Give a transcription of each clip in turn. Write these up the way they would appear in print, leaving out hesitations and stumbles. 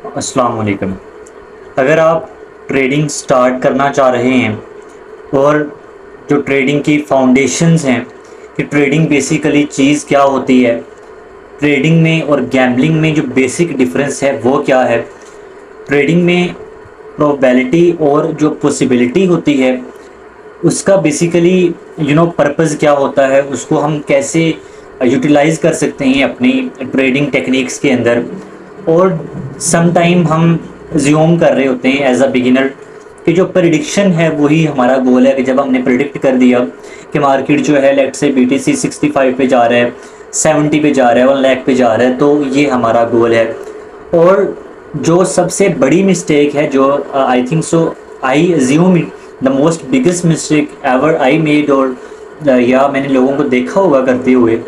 अस्सलाम वालेकुम। अगर आप ट्रेडिंग स्टार्ट करना चाह रहे हैं और जो ट्रेडिंग की फाउंडेशंस हैं कि ट्रेडिंग बेसिकली चीज़ क्या होती है, ट्रेडिंग में और गैम्बलिंग में जो बेसिक डिफरेंस है वो क्या है, ट्रेडिंग में प्रोबेबिलिटी और जो पॉसिबिलिटी होती है उसका बेसिकली पर्पस क्या होता है, उसको हम कैसे यूटिलाइज कर सकते हैं अपनी ट्रेडिंग टेक्निक्स के अंदर। और सम टाइम हम ज्यूम कर रहे होते हैं एज अ बिगिनर कि जो प्रिडिक्शन है वही हमारा गोल है, कि जब हमने प्रिडिक्ट कर दिया कि मार्केट जो है लेट से BTC 65 पे जा रहा है, 70 पे जा रहा है, 1 लाख पे जा रहा है, तो ये हमारा गोल है। और जो सबसे बड़ी मिस्टेक है जो I think so, I assume the most biggest mistake ever I made, और या मैंने लोगों को देखा होगा करते हुए,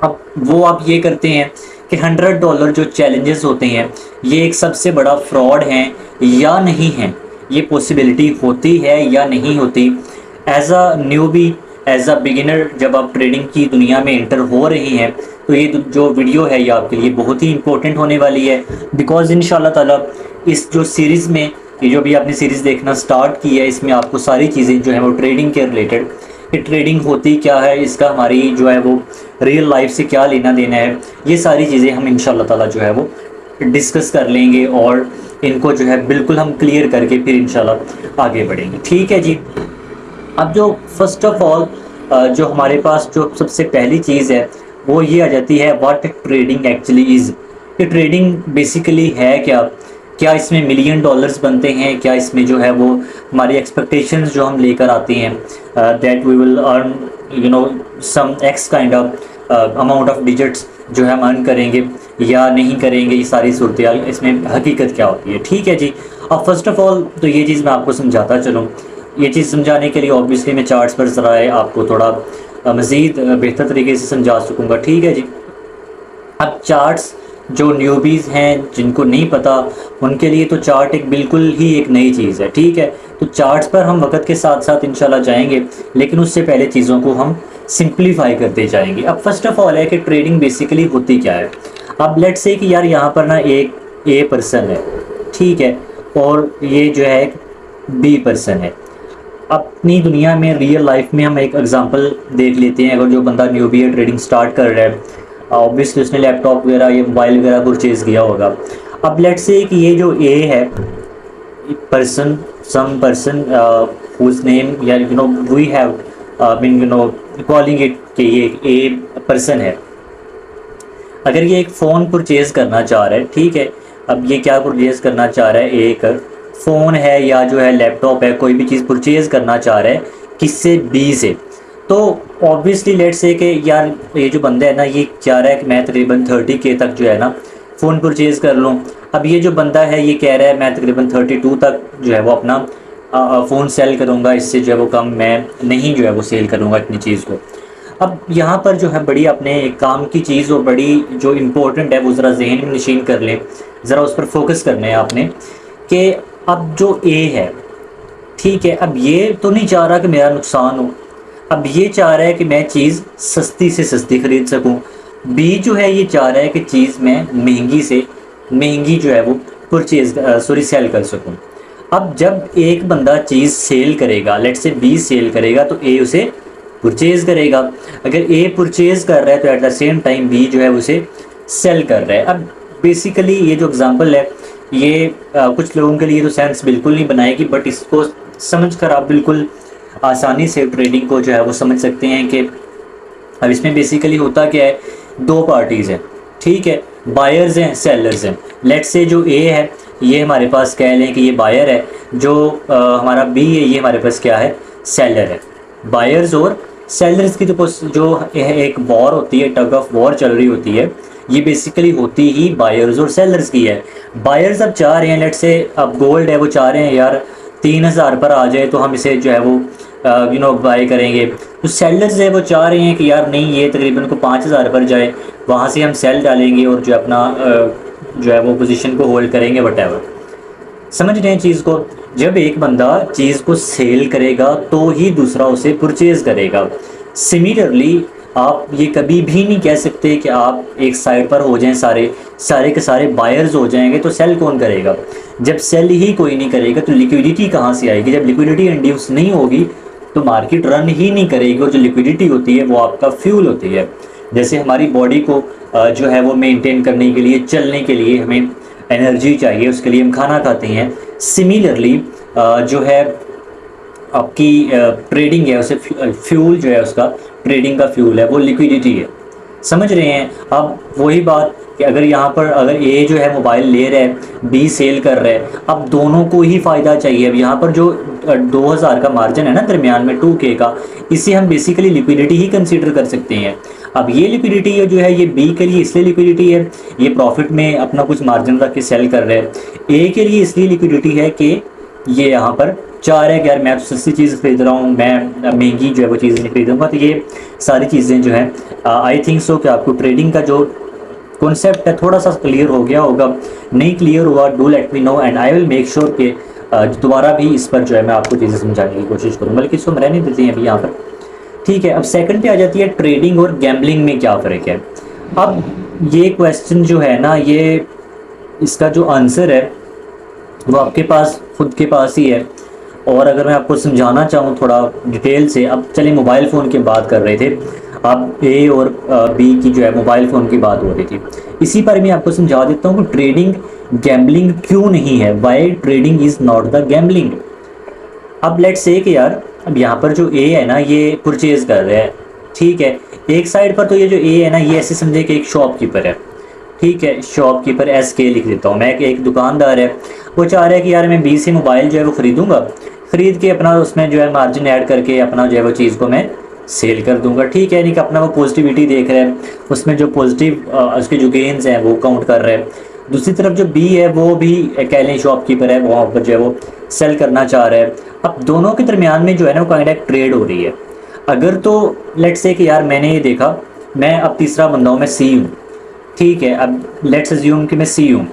अब वो आप ये करते हैं कि $100 जो चैलेंजेस होते हैं ये एक सबसे बड़ा फ्रॉड हैं या नहीं है, ये पॉसिबिलिटी होती है या नहीं होती। As a newbie, as a beginner जब आप ट्रेडिंग की दुनिया में एंटर हो रहे हैं तो ये जो वीडियो है ये आपके लिए बहुत ही इंपॉर्टेंट होने वाली है। बिकॉज इंशाल्लाह ताला इस जो सीरीज़ में, ये जो भी आपने सीरीज़ देखना स्टार्ट की है, इसमें आपको सारी चीज़ें जो है वो ट्रेडिंग के रिलेटेड, कि ट्रेडिंग होती क्या है, इसका हमारी जो है वो रियल लाइफ से क्या लेना देना है, ये सारी चीज़ें हम इंशाल्लाह ताला जो है वो डिस्कस कर लेंगे और इनको जो है बिल्कुल हम क्लियर करके फिर इंशाल्लाह आगे बढ़ेंगे। ठीक है जी। अब जो फर्स्ट ऑफ ऑल जो हमारे पास जो सबसे पहली चीज़ है वो ये आ जाती है, व्हाट ट्रेडिंग एक्चुअली इज़। कि ट्रेडिंग बेसिकली है क्या, क्या इसमें मिलियन डॉलर्स बनते हैं, क्या इसमें जो है वो हमारी एक्सपेक्टेशंस जो हम लेकर आते हैं that we will earn some x kind of amount of digits जो है हम अर्न करेंगे या नहीं करेंगे, ये सारी सूरत इसमें हकीकत क्या होती है। ठीक है जी। अब फर्स्ट ऑफ ऑल तो ये चीज़ मैं आपको समझाता चलूँ। ये चीज़ समझाने के लिए ऑब्वियसली मैं चार्ट्स पर ज़रा आपको थोड़ा मज़ीद बेहतर तरीके से समझा सकूँगा। ठीक है जी। अब चार्ट्स जो न्यूबीज़ हैं जिनको नहीं पता उनके लिए तो चार्ट एक बिल्कुल ही एक नई चीज़ है। ठीक है। तो चार्ट्स पर हम वक्त के साथ साथ इंशाल्लाह जाएंगे, लेकिन उससे पहले चीज़ों को हम सिंप्लीफाई करते जाएंगे। अब फर्स्ट ऑफ ऑल है कि ट्रेडिंग बेसिकली होती क्या है। अब लेट से कि यार यहाँ पर ना एक ए पर्सन है, ठीक है, और ये जो है एक बी पर्सन है। अपनी दुनिया में रियल लाइफ में हम एक एग्जांपल देख लेते हैं। अगर जो बंदा न्यूबी है, ट्रेडिंग स्टार्ट कर रहा है, ऑब्वियसली उसने लैपटॉप वगैरह या मोबाइल वगैरह परचेज़ किया होगा। अब लेट्स से कि ये जो ए है person, some person whose name या we have been calling it कि ये ए पर्सन है। अगर ये एक फ़ोन परचेज़ करना चाह रहा है, ठीक है, अब ये क्या परचेज़ करना चाह रहा है, एक फ़ोन है या जो है लैपटॉप है, कोई भी चीज़ परचेज़ करना चाह रहा है किससे, बी से। तो ऑब्वियसली लेट्स से कि यार ये जो बंदा है ना ये चाह रहा है कि मैं तकरीबन 30K तक जो है ना फ़ोन परचेज़ कर लूँ। अब ये जो बंदा है ये कह रहा है मैं तकरीबन 32 तक जो है वो अपना फ़ोन सेल करूँगा, इससे जो है वो कम मैं नहीं जो है वो सेल करूँगा इतनी चीज़ को। अब यहाँ पर जो है बड़ी अपने काम की चीज़ और बड़ी जो इम्पोर्टेंट है वो ज़रा जहन में नशीन कर लें, ज़रा उस पर फोकस करना है आपने कि अब जो ए है, ठीक है, अब ये तो नहीं चाह रहा कि मेरा नुकसान हो, अब ये चाह रहा है कि मैं चीज़ सस्ती से सस्ती ख़रीद सकूं। बी जो है ये चाह रहा है कि चीज़ मैं महंगी से महंगी जो है वो सेल कर सकूं। अब जब एक बंदा चीज़ सेल करेगा, लेट से बी सेल करेगा, तो ए उसे परचेज़ करेगा। अगर ए परचेज़ कर रहा है तो at the same time be जो है उसे सेल कर रहा है। अब बेसिकली ये जो एग्ज़ाम्पल है ये कुछ लोगों के लिए तो सेंस बिल्कुल नहीं बनाएगी, बट इसको समझ कर आप बिल्कुल आसानी से ट्रेडिंग को जो है वो समझ सकते हैं कि अब इसमें बेसिकली होता क्या है, दो पार्टीज़ हैं, ठीक है, बायर्स हैं, सेलर्स हैं। लेट्स से जो ए है ये हमारे पास कह लें कि ये बायर है, जो हमारा बी है ये हमारे पास क्या है, सेलर है। बायर्स और सेलर्स की जो एक वॉर होती है, टग ऑफ वॉर चल रही होती है, ये बेसिकली होती ही बायर्स और सेलर्स की है। बायर्स अब चाह रहे हैं, लेट्स से अब गोल्ड है वो चाह रहे हैं यार 3000 पर आ जाए तो हम इसे जो है वो बाई करेंगे। तो सेलर्स है वो चाह रहे हैं कि यार नहीं ये तकरीबन को 5000 पर जाए, वहाँ से हम सेल डालेंगे और जो अपना जो है वो पोजीशन को होल्ड करेंगे वटेवर। समझ रहे हैं चीज़ को। जब एक बंदा चीज़ को सेल करेगा तो ही दूसरा उसे परचेज़ करेगा। सिमिलरली आप ये कभी भी नहीं कह सकते कि आप एक साइड पर हो जाएं, सारे सारे के सारे बायर्स हो जाएंगे तो सेल कौन करेगा? जब सेल ही कोई नहीं करेगा तो लिक्विडिटी कहाँ से आएगी? जब लिक्विडिटी इंड्यूस नहीं होगी तो मार्केट रन ही नहीं करेगी, और जो लिक्विडिटी होती है वो आपका फ्यूल होती है। जैसे हमारी बॉडी को जो है वो मेंटेन करने के लिए, चलने के लिए हमें एनर्जी चाहिए, उसके लिए हम खाना खाते हैं। सिमिलरली जो है आपकी ट्रेडिंग है, उसे फ्यूल जो है उसका, ट्रेडिंग का फ्यूल है वो लिक्विडिटी है। समझ रहे हैं? अब वही बात कि अगर यहाँ पर अगर ए जो है मोबाइल ले रहा है, बी सेल कर रहा है, अब दोनों को ही फ़ायदा चाहिए। अब यहाँ पर जो 2000 का मार्जिन है ना दरमियान में 2K का, इसे हम बेसिकली लिक्विडिटी ही कंसीडर कर सकते हैं। अब ये लिक्विडिटी है जो है ये बी के लिए इसलिए लिक्विडिटी है, ये प्रॉफिट में अपना कुछ मार्जिन रख के सेल कर रहा है। ए के लिए इसलिए लिक्विडिटी है कि ये यहाँ पर चाह रहा है कि यार मैं तो सस्ती चीज़ खरीद रहा हूँ, मैं महंगी जो है वो चीज़ नहीं खरीदूँगा। तो ये सारी चीज़ें जो हैं, आई थिंक सो कि आपको ट्रेडिंग का जो कॉन्सेप्ट है थोड़ा सा क्लियर हो गया होगा। नहीं क्लियर हुआ, do let me know and I will make sure कि दोबारा भी इस पर जो है मैं आपको चीज़ें समझाने की कोशिश करूँ, बल्कि इसको हम रहने देते हैं अभी यहाँ पर। ठीक है, अब सेकंड पे आ जाती है ट्रेडिंग और गैम्बलिंग में क्या फ़र्क है। अब ये क्वेश्चन जो है ना, ये इसका जो आंसर है वो आपके पास खुद के पास ही है। और अगर मैं आपको समझाना चाहूँ थोड़ा डिटेल से, अब चलिए मोबाइल फ़ोन की बात कर रहे थे, अब ए और बी की जो है मोबाइल फ़ोन की बात हो रही थी, इसी पर मैं आपको समझा देता हूँ कि ट्रेडिंग गैम्बलिंग क्यों नहीं है, why trading is not the gambling. अब लेट्स से कि यार अब यहाँ पर जो ए है ना ये परचेज़ कर रहा है, ठीक है। एक साइड पर तो ये जो ए है ना ये ऐसे समझे कि एक शॉपकीपर है, ठीक है, शॉपकीपर SK लिख देता हूँ मैं, कि एक दुकानदार है, वो चाह रहा है कि यार मैं 20 से मोबाइल जो है वो ख़रीदूँगा, ख़रीद के अपना उसमें जो है मार्जिन ऐड करके अपना जो है वो चीज़ को मैं सेल कर दूंगा, ठीक है। नहीं कि अपना वो पॉजिटिविटी देख रहे हैं, उसमें जो पॉजिटिव उसके जो गेंस हैं वो काउंट कर रहे हैं। दूसरी तरफ जो बी है वो भी कह लें शॉपकीपर है, वहाँ पर जो है वो सेल करना चाह रहा है। अब दोनों के दरमियान में जो है ना वो काइंड ऑफ ट्रेड हो रही है। अगर तो लेट्स से कि यार मैंने ये देखा, मैं अब तीसरा बंदा हूँ, मैं सी हूँ, ठीक है। अब लेट्स अज्यूम कि मैं सी हूँ।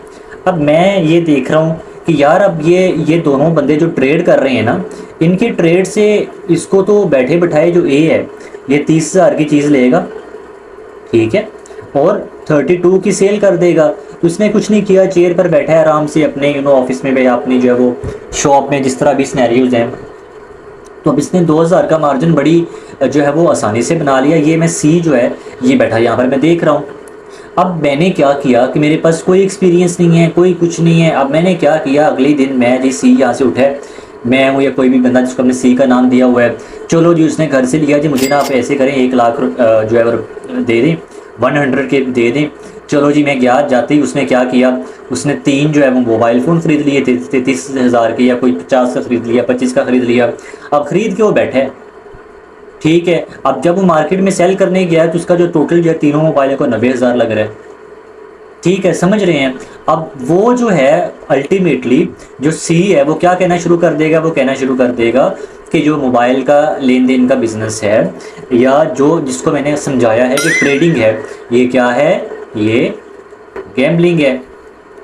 अब मैं ये देख रहा हूँ कि यार अब ये दोनों बंदे जो ट्रेड कर रहे हैं ना, इनके ट्रेड से इसको तो बैठे बैठाए जो ए है ये 30,000 की चीज़ लेगा, ठीक है, और 32 की सेल कर देगा। तो उसने कुछ नहीं किया, चेयर पर बैठा है आराम से अपने ऑफिस में या अपनी जो है वो शॉप में, जिस तरह भी सिनेरियोज हैं। तो अब इसने 2000 का मार्जिन बड़ी जो है वो आसानी से बना लिया। ये मैं सी जो है ये बैठा यहाँ पर मैं देख रहा हूँ। अब मैंने क्या किया कि मेरे पास कोई एक्सपीरियंस नहीं है, कोई कुछ नहीं है। अब मैंने क्या किया, अगले दिन मैं जी सी यहाँ से उठा, मैं हूँ या कोई भी बंदा जिसको हमने सी का नाम दिया हुआ है, चलो जी उसने घर से लिया जी, मुझे ना आप ऐसे करें 1 लाख जो है वो दे दें, 100 के दे दें। चलो जी मैं गया, जाते ही उसने क्या किया, उसने 3 जो है वो मोबाइल फ़ोन ख़रीद लिए, 33,000 के, या कोई 50 का ख़रीद लिया, 25 का ख़रीद लिया। अब ख़रीद के वो बैठे, ठीक है। अब जब वो मार्केट में सेल करने गया तो उसका जो टोटल जो है तीनों मोबाइलों को 90,000 लग रहा है, ठीक है, समझ रहे हैं। अब वो जो है अल्टीमेटली जो सी है वो क्या कहना शुरू कर देगा, वो कहना शुरू कर देगा कि जो मोबाइल का लेन देन का बिज़नेस है, या जो जिसको मैंने समझाया है कि ट्रेडिंग है, ये क्या है, ये गैम्बलिंग है,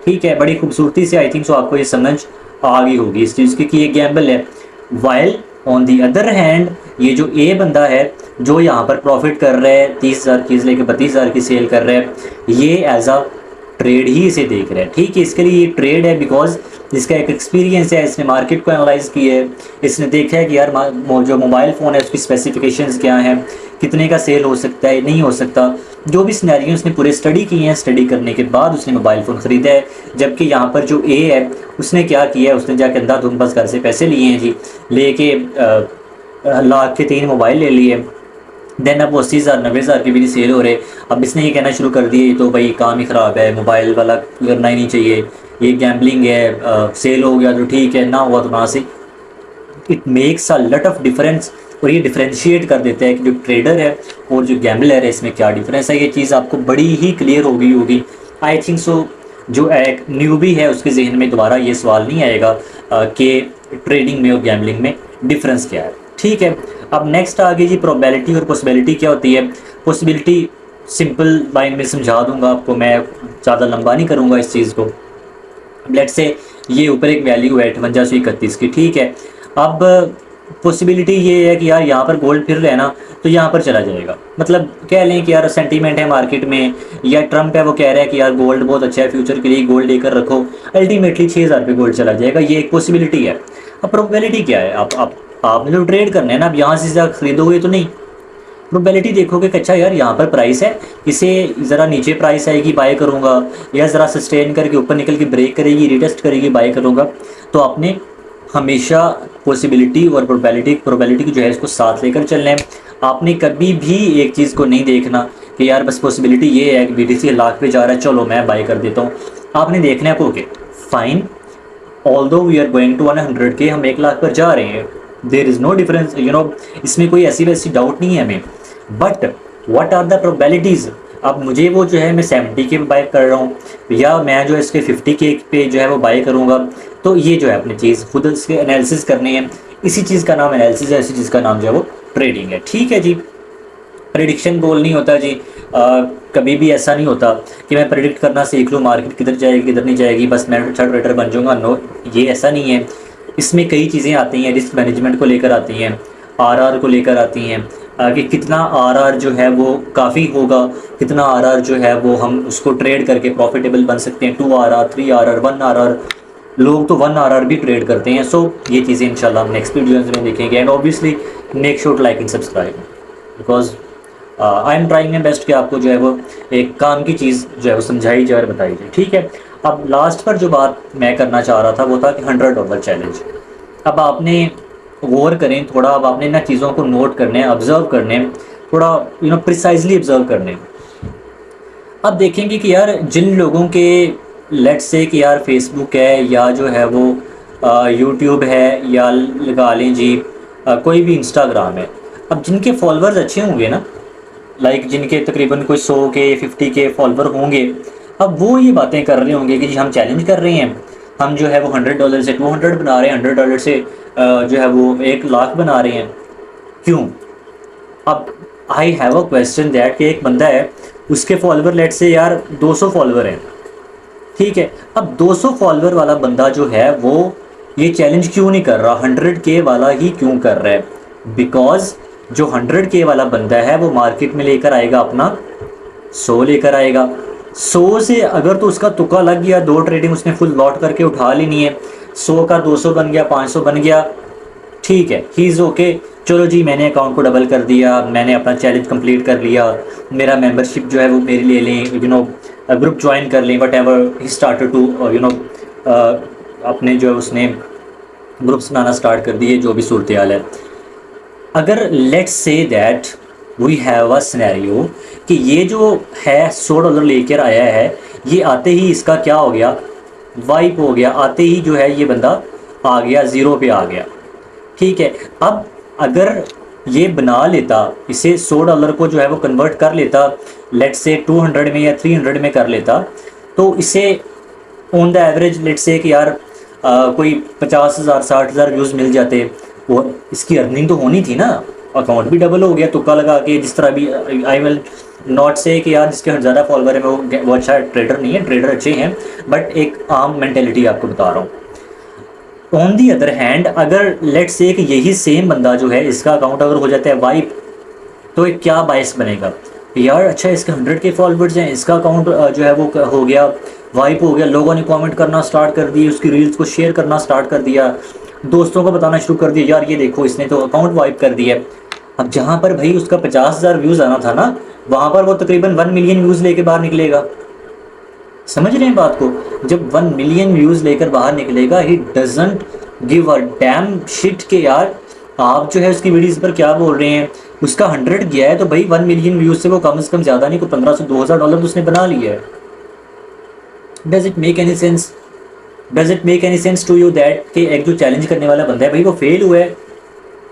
ठीक है। बड़ी खूबसूरती से आई थिंक सो आपको ये समझ आ गई होगी इस चीज़ की कि ये गैम्बल है। While on the other hand ये जो ए बंदा है जो यहाँ पर प्रॉफिट कर रहा है, 30,000 चीज़ लेके 32,000 की सेल कर रहा है, ये एज अ ट्रेड ही इसे देख रहा है, ठीक है। इसके लिए ये ट्रेड है बिकॉज इसका एक एक्सपीरियंस है, इसने मार्केट को एनालाइज किया है, इसने देखा है कि यार जो मोबाइल फ़ोन है उसकी स्पेसिफिकेशंस क्या हैं, कितने का सेल हो सकता है, नहीं हो सकता, जो भी सिनेरियो उसने पूरे स्टडी किए हैं। स्टडी करने के बाद उसने मोबाइल फ़ोन ख़रीदा है। जबकि यहाँ पर जो ए है उसने क्या किया है, उसने जाके अंधाधुंध बस घर से पैसे लिए हैं जी, लेके लाख के 3 मोबाइल ले लिए। देन अब वो 80,000 90,000 के भी नहीं सेल हो रहे। अब इसने ये कहना शुरू कर दिया तो भाई काम ही ख़राब है, मोबाइल वाला करना ही नहीं चाहिए, ये गैम्बलिंग है, सेल हो गया तो ठीक है, ना हुआ तो ना से। It makes a lot of difference. और ये डिफ्रेंशिएट कर देता है कि जो ट्रेडर है और जो गैम्बलर है इसमें क्या डिफरेंस है। ये चीज़ आपको बड़ी ही क्लियर हो गई होगी आई थिंक सो। जो एक न्यूबी है उसके जहन में दोबारा ये सवाल नहीं आएगा कि ट्रेडिंग में और गैम्बलिंग में डिफरेंस क्या है, ठीक है। अब नेक्स्ट आ गई जी प्रोबेबिलिटी और पॉसिबिलिटी क्या होती है। पॉसिबिलिटी सिंपल लाइन में समझा दूंगा आपको, मैं ज़्यादा लंबा नहीं करूँगा इस चीज़ को। लेट्स से ये ऊपर एक वैल्यू है 5831 की, ठीक है। अब पॉसिबिलिटी ये है कि यार यहाँ पर गोल्ड फिर लेना तो यहाँ पर चला जाएगा। मतलब कह लें कि यार सेंटीमेंट है मार्केट में, या ट्रम्प है वो कह रहा है कि यार गोल्ड बहुत अच्छा है, फ्यूचर के लिए गोल्ड लेकर रखो, अल्टीमेटली 6,000 पे गोल्ड चला जाएगा, ये एक पॉसिबिलिटी है। अब प्रोबेबिलिटी क्या है, आप आपने जो ट्रेड करना है ना, अब यहाँ से ज़्यादा खरीदोगे तो नहीं, प्रोबेबिलिटी देखोगे कि अच्छा यार यहाँ पर प्राइस है, इसे ज़रा नीचे प्राइस आएगी बाय करूँगा, या ज़रा सस्टेन करके ऊपर निकल के ब्रेक करेगी, रिटेस्ट करेगी, बाय करूँगा। तो आपने हमेशा पॉसिबिलिटी और प्रोबेबिलिटी की जो है इसको साथ लेकर चलना है। आपने कभी भी एक चीज़ को नहीं देखना कि यार बस पॉसिबिलिटी ये है कि BTC लाख पे जा रहा है, चलो मैं बाय कर देता हूँ। आपने देखना है okay fine, although we are going to 100K, हम 1 लाख पर जा रहे हैं, देर इज़ नो डिफरेंस, इसमें कोई ऐसी वैसी डाउट नहीं है हमें। But what are the probabilities, अब मुझे वो जो है मैं 70K पे बाय कर रहा हूँ, या मैं जो है इसके 50K पे जो है वो बाय करूँगा। तो ये जो है अपनी चीज़ खुद इसके एनालिसिस करनी है, इसी चीज़ का नाम एनालिसिस है, इसी चीज़ का नाम जो है वो ट्रेडिंग है। ठीक है जी, प्रिडिक्शन गोल नहीं होता जी। कभी भी ऐसा नहीं होता कि मैं प्रिडिक्ट करना सीख लूँ मार्केट किधर जाएगी किधर नहीं जाएगी, बस मैं अच्छा ट्रेडर बन जाऊँगा। नो, ये ऐसा नहीं है। इसमें कई चीज़ें आती हैं, रिस्क मैनेजमेंट को लेकर आती हैं, आरआर को लेकर आती हैं, कि कितना आरआर जो है वो काफ़ी होगा, कितना आरआर जो है वो हम उसको ट्रेड करके प्रॉफिटेबल बन सकते हैं। 2 RR, 3 RR, 1 RR, लोग तो 1 RR भी ट्रेड करते हैं। सो ये चीज़ें इंशाल्लाह हम नेक्स्ट वीडियोज़ में देखेंगे। And obviously make sure to like and subscribe, because I am trying my best कि आपको जो है वो एक काम की चीज़ जो है वो समझाई जाए और बताई जाए। ठीक है, अब लास्ट पर जो बात मैं करना चाह रहा था वो था कि $100 चैलेंज। अब आपने गौर करें थोड़ा, अब आपने ना चीज़ों को नोट करने हैं, ऑब्ज़र्व करने हैं, थोड़ा प्रिसाइजली ऑब्ज़र्व करने हैं। अब देखेंगे कि यार जिन लोगों के लेट्स से कि यार फेसबुक है, या जो है वो यूट्यूब है, या लगा लें जी कोई भी इंस्टाग्राम है, अब जिनके फॉलोअर्स अच्छे होंगे ना, लाइक जिनके तकरीबन कोई 100K 50K फॉलोवर होंगे, अब वो ये बातें कर रहे होंगे कि जी हम चैलेंज कर रहे हैं, हम जो है वो $100 से 200 बना रहे हैं, $100 से जो है वो 1 लाख बना रहे हैं। क्यों? अब I have a question that कि एक बंदा है, उसके फॉलोवर लेट से यार 200 फॉलोवर हैं, ठीक है। अब 200 फॉलोवर वाला बंदा जो है वो ये चैलेंज क्यों नहीं कर रहा, 100K वाला ही क्यों कर रहा है? बिकॉज जो 100K वाला बंदा है वो मार्केट में लेकर आएगा अपना 100 लेकर आएगा। 100 से अगर तो उसका तुक्का लग गया, 2 ट्रेडिंग उसने फुल लॉट करके उठा लेनी है, 100 का 200 बन गया, 500 बन गया, ठीक है, ही इज़ ओके। चलो जी मैंने अकाउंट को डबल कर दिया, मैंने अपना चैलेंज कंप्लीट कर लिया, मेरा मेंबरशिप जो है वो मेरे ले लें, ग्रुप ज्वाइन कर लें, whatever he started to अपने जो है उसने ग्रुप्स बनाना स्टार्ट कर दिए, जो भी सूरत हाल है। अगर let's say that we have a scenario कि ये जो है $100 लेकर आया है, ये आते ही इसका क्या हो गया, वाइप हो गया, आते ही जो है ये बंदा आ गया, ज़ीरो पे आ गया। ठीक है, अब अगर ये बना लेता, इसे $100 को जो है वो कन्वर्ट कर लेता, लेट्स से 200 में या 300 में कर लेता, तो इसे on the average let's say कि यार कोई 50,000 60,000 व्यूज़ मिल जाते, और इसकी अर्निंग तो होनी थी ना, अकाउंट भी डबल हो गया तुक्का लगा के, जिस तरह भी। आई विल नॉट से कि यार जिसके ज़्यादा फॉलोवर है वो अच्छा ट्रेडर नहीं है, ट्रेडर अच्छे हैं, बट एक आम मैंटेलिटी आपको बता रहा हूँ। ऑन दी अदर हैंड अगर लेट्स से कि यही सेम बंदा जो है, इसका अकाउंट अगर हो जाता है वाइप, तो एक क्या बायस बनेगा यार, अच्छा इसके 100K फॉलोवर्स हैं, इसका अकाउंट जो है वो हो गया वाइप हो गया, लोगों ने कमेंट करना स्टार्ट कर दिए, उसकी रील्स को शेयर करना स्टार्ट कर दिया, दोस्तों को बताना शुरू कर दिया, यार ये देखो इसने तो अकाउंट वाइप कर दिया। अब जहाँ पर भाई उसका 50,000 व्यूज़ आना था ना, वहाँ पर वो तकरीबन 1 मिलियन व्यूज़ लेके बाहर निकलेगा। समझ रहे हैं बात को? जब 1 मिलियन व्यूज़ लेकर बाहर निकलेगा, he doesn't give a dam shit के यार आप जो है उसकी वीडियोस पर क्या बोल रहे हैं। उसका 100 गया है तो भाई 1 मिलियन व्यूज़ से वो कम से कम ज़्यादा नहीं को $1,500-2,000 तो उसने बना लिया है। Does it make any sense? Does it make any sense to you that कि एक जो चैलेंज करने वाला बंदा है भाई, वो फेल हुआ है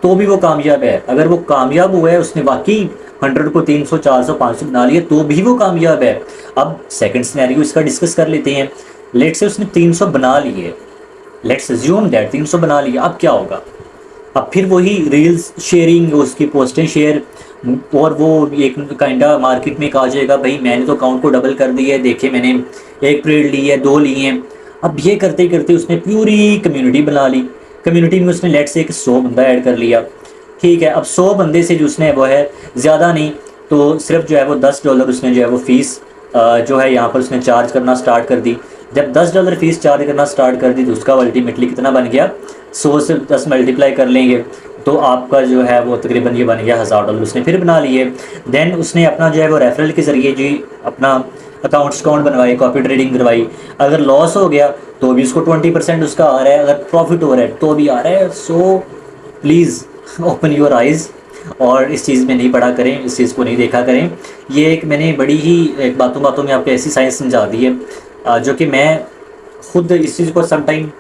तो भी वो कामयाब है। अगर वो कामयाब हुआ है, उसने बाकी 100 को 300 400 500 बना लिया, तो भी वो कामयाब है। अब सेकंड सिनेरियो इसका डिस्कस कर लेते हैं। लेट्स से उसने 300 बना लिए, लेट्स अज्यूम दैट 300 बना लिया, अब क्या होगा? अब फिर वही रील्स शेयरिंग, उसकी पोस्टें शेयर, और वो एक काइंडा मार्केट में कहा जाएगा भाई मैंने तो अकाउंट को डबल कर दिया है, देखे मैंने 1 ट्रेड ली है, 2 लिए हैं। अब ये करते करते उसने पूरी कम्युनिटी बना ली, कम्युनिटी में उसने लेट से एक 100 बंदा ऐड कर लिया, ठीक है। अब 100 बंदे से जो उसने वो है ज़्यादा नहीं तो सिर्फ जो है वो $10 उसने जो है वो फ़ीस जो है यहाँ पर उसने चार्ज करना स्टार्ट कर दी। जब $10 फ़ीस चार्ज करना स्टार्ट कर दी तो उसका अल्टीमेटली कितना बन गया, 100 से 10 मल्टीप्लाई कर लेंगे तो आपका जो है वो तकरीबन ये बन गया $1000 उसने फिर बना लिए। देन उसने अपना जो है वो रेफरल के ज़रिए जी अपना अकाउंट बनवाए, कॉपी ट्रेडिंग करवाई। अगर लॉस हो गया तो भी उसको 20% उसका आ रहा है, अगर प्रॉफिट हो रहा है तो भी आ रहा है। So please open your eyes और इस चीज़ में नहीं पढ़ा करें, इस चीज़ को नहीं देखा करें। ये एक मैंने बड़ी ही एक बातों बातों में आपको ऐसी साइंस समझा दी है जो कि मैं खुद इस चीज़ को समटाइम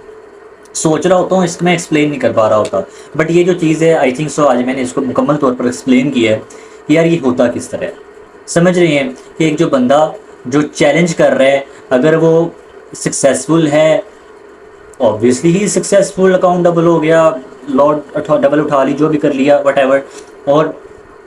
सोच रहा होता हूँ, इसको मैं एक्सप्लेन नहीं कर पा रहा होता। बट ये जो चीज़ है आई थिंक सो आज मैंने इसको मुकम्मल तौर पर एक्सप्लेन किया है कि यार ये होता किस तरह है। समझ रहे हैं कि एक जो बंदा जो चैलेंज कर रहा है अगर वो सक्सेसफुल है, ऑब्वियसली ही सक्सेसफुल, अकाउंट डबल हो गया, लॉट डबल उठा ली, जो भी कर लिया वट। और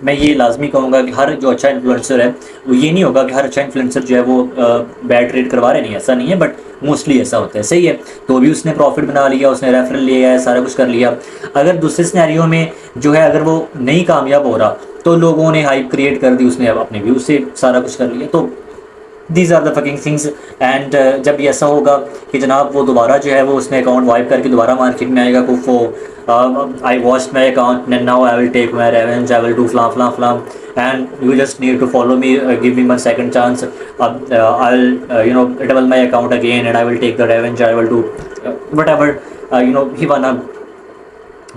मैं ये लाजमी कहूँगा कि हर जो अच्छा इन्फ्लुएंसर है वो ये नहीं होगा कि हर अच्छा इन्फ्लुएंसर जो है वो बैड ट्रेड करवा रहे, नहीं ऐसा नहीं है, बट मोस्टली ऐसा होता है, सही है। तो भी उसने प्रॉफिट बना लिया, उसने रेफरल लिया है, सारा कुछ कर लिया। अगर दूसरे सिनेरियो में जो है अगर वो नहीं कामयाब हो रहा तो लोगों ने हाइप क्रिएट कर दी, उसने अब अपने व्यू से सारा कुछ कर लिया। तो these are the fucking things. And जब ये ऐसा होगा कि जनाब वो दोबारा जो है वो उसने अकाउंट वाइप करके दोबारा मार्केट में आएगा, कुफो I wasted my account and now I will take my revenge, I will do flam flam flam and you just need to follow me, give me one second chance, I will double my account again and I will take the revenge, I will do whatever he wanna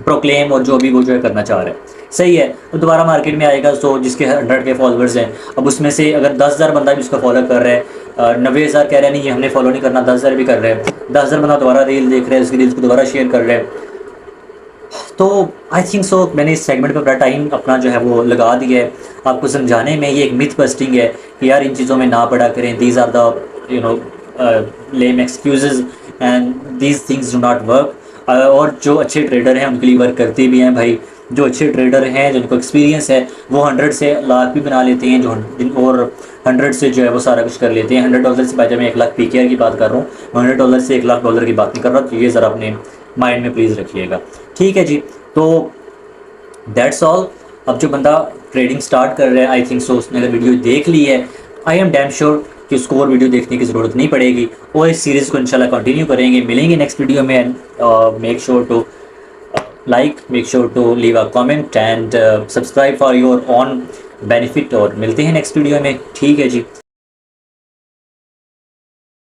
proclaim, और जो भी वो जो है करना चाह रहे हैं, सही है। तो दोबारा मार्केट में आएगा, सो जिसके 100 के फॉलोअर्स हैं, अब उसमें से अगर 10,000 बंदा भी उसका फॉलो कर रहा है, 90,000 कह रहे हैं नहीं ये हमने फॉलो नहीं करना, 10,000 भी कर रहे हैं, 10,000 बंदा दोबारा रील देख रहे हैं, उसकी रील्स को दोबारा शेयर कर रहे हैं। तो आई थिंक सो मैंने इस सेगमेंट पर बड़ा टाइम अपना जो है वो लगा दिया है आपको समझाने में। ये एक मिथ बस्टिंग है कि यार इन चीज़ों में ना पड़ा करें, these are the lame excuses and these things do not work. और जो अच्छे ट्रेडर हैं उनके लिए वर्क करते भी हैं भाई। जो अच्छे ट्रेडर हैं जिनको एक्सपीरियंस है वो 100 से लाख भी बना लेते हैं, और 100 से जो है वो सारा कुछ कर लेते हैं। $100 से भाई मैं 1 लाख पीकेआर की बात कर रहा हूँ, $100 से $1 लाख की बात नहीं कर रहा। तो ये ज़रा अपने माइंड में प्लीज़ रखिएगा, ठीक है जी। तो दैट्स ऑल। अब जो बंदा ट्रेडिंग स्टार्ट कर रहा है आई थिंक सो उसने अगर वीडियो देख ली है, आई एम डैम श्योर कि उसको और वीडियो देखने की ज़रूरत नहीं पड़ेगी, और इस सीरीज़ को इंशाल्लाह कंटिन्यू करेंगे। मिलेंगे नेक्स्ट वीडियो में। Make sure to like, make sure to leave a comment and subscribe for your own benefit, और मिलते हैं नेक्स्ट वीडियो में, ठीक है जी।